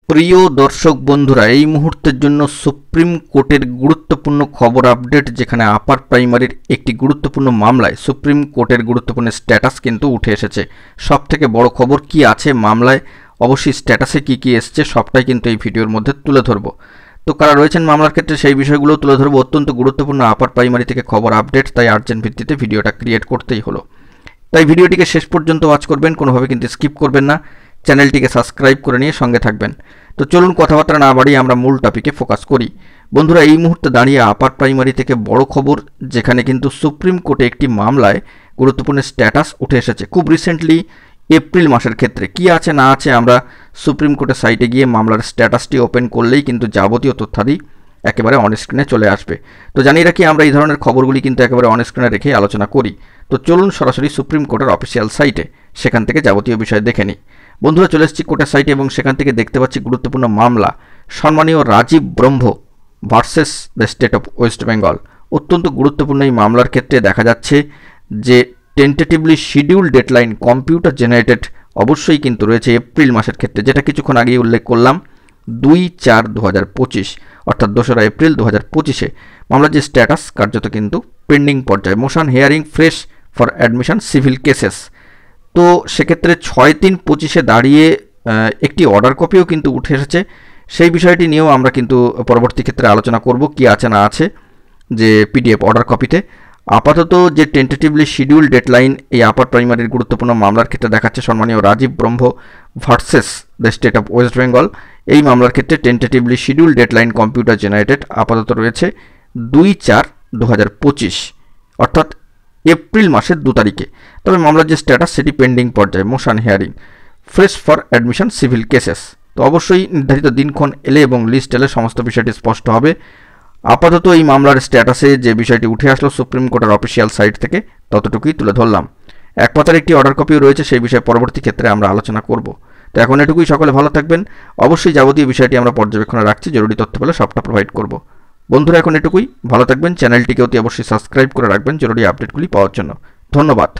প্রিয় দর্শক বন্ধুরা, এই মুহূর্তের জন্য সুপ্রিম কোর্টের গুরুত্বপূর্ণ খবর আপডেট, যেখানে আপার প্রাইমারির একটি গুরুত্বপূর্ণ মামলায় সুপ্রিম কোর্টের গুরুত্বপূর্ণ স্ট্যাটাস কিন্তু উঠে এসেছে। সব থেকে বড় খবর কি আছে মামলায়, অবশ্যই স্ট্যাটাসে কি কি এসছে সবটাই কিন্তু এই ভিডিওর মধ্যে তুলে ধরবো। তো কারা রয়েছেন মামলার ক্ষেত্রে সেই বিষয়গুলো তুলে ধরবো। অত্যন্ত গুরুত্বপূর্ণ আপার প্রাইমারি থেকে খবর আপডেট, তাই আর্জেন্ট ভিত্তিতে ভিডিওটা ক্রিয়েট করতেই হলো। তাই ভিডিওটিকে শেষ পর্যন্ত ওয়াচ করবেন, কোনোভাবে কিন্তু স্কিপ করবেন না, চ্যানেলটিকে সাবস্ক্রাইব করে নিয়ে সঙ্গে থাকবেন। তো চলুন কথাবার্তা না বাড়িয়ে আমরা মূল টপিকে ফোকাস করি। বন্ধুরা, এই মুহূর্তে দাঁড়িয়ে আপার প্রাইমারি থেকে বড় খবর, যেখানে কিন্তু সুপ্রিম কোর্টে একটি মামলায় গুরুত্বপূর্ণ স্ট্যাটাস উঠে এসেছে খুব রিসেন্টলি এপ্রিল মাসের ক্ষেত্রে। কি আছে না আছে আমরা সুপ্রিম কোর্টের সাইটে গিয়ে মামলার স্ট্যাটাসটি ওপেন করলেই কিন্তু যাবতীয় তথ্যাদি একেবারে অন স্ক্রিনে চলে আসবে। তো জানিয়ে রাখি, আমরা এই ধরনের খবরগুলি কিন্তু একেবারে অন স্ক্রিনে রেখেই আলোচনা করি। তো চলুন সরাসরি সুপ্রিম কোর্টের অফিসিয়াল সাইটে, সেখান থেকে যাবতীয় বিষয় দেখে নিই। বন্ধুরা, চলে এসেছি কোর্টের সাইটে এবং সেখান থেকে দেখতে পাচ্ছি গুরুত্বপূর্ণ মামলা সম্মানীয় রাজীব ব্রহ্ম versus the state of West Bengal. অত্যন্ত গুরুত্বপূর্ণ এই মামলার ক্ষেত্রে দেখা যাচ্ছে যে tentatively schedule deadline computer generated অবশ্যই কিন্তু রয়েছে এপ্রিল মাসের ক্ষেত্রে, যেটা কিছুক্ষণ আগেই উল্লেখ করলাম 2/4/2025, অর্থাৎ 2রা এপ্রিল 2025-এ মামলার যে স্ট্যাটাস কার্যত কিন্তু পেন্ডিং পর্যায়ে, motion hearing fresh for admission civil cases. তো সেক্ষেত্রে 6/3/25-এ দাঁড়িয়ে একটি অর্ডার কপিও কিন্তু উঠে এসেছে। সেই বিষয়টি নিয়েও আমরা কিন্তু পরবর্তী ক্ষেত্রে আলোচনা করব, কি আছে না আছে যে পিডিএফ অর্ডার কপিতে। আপাতত যে টেন্টেটিভলি শিডিউল ডেডলাইন এই আপার প্রাইমারির গুরুত্বপূর্ণ মামলার ক্ষেত্রে দেখাচ্ছে সম্মানীয় রাজীব ব্রহ্ম versus the state of West Bengal, এই মামলার ক্ষেত্রে tentatively schedule deadline computer generated আপাতত রয়েছে 2/4/2025, অর্থাৎ এপ্রিল মাসের 2 তারিখে। তবে মামলার যে স্ট্যাটাস সেটি পেন্ডিং পর্যায়ে, motion hearing fresh for admission civil cases. তো অবশ্যই নির্ধারিত দিনক্ষণ এলে এবং লিস্ট এলে সমস্ত বিষয়টি স্পষ্ট হবে। আপাতত এই মামলার স্ট্যাটাসে যে বিষয়টি উঠে আসলো সুপ্রিম কোর্টের অফিসিয়াল সাইট থেকে, ততটুকুই তুলে ধরলাম। এক পাতার একটি অর্ডার কপিও রয়েছে, সেই বিষয়ে পরবর্তী ক্ষেত্রে আমরা আলোচনা করব। তো এখন এটুকুই, সকলে ভালো থাকবেন। অবশ্যই যাবতীয় বিষয়টি আমরা পর্যবেক্ষণে রাখছি, জরুরি তথ্য পেলে সবটা প্রোভাইড করব। বন্ধুরা, এখন এটুকুই, ভালো থাকবেন। চ্যানেলটিকে অতি অবশ্যই সাবস্ক্রাইব করে রাখবেন জরুরি আপডেটগুলি পাওয়ার জন্য। ধন্যবাদ।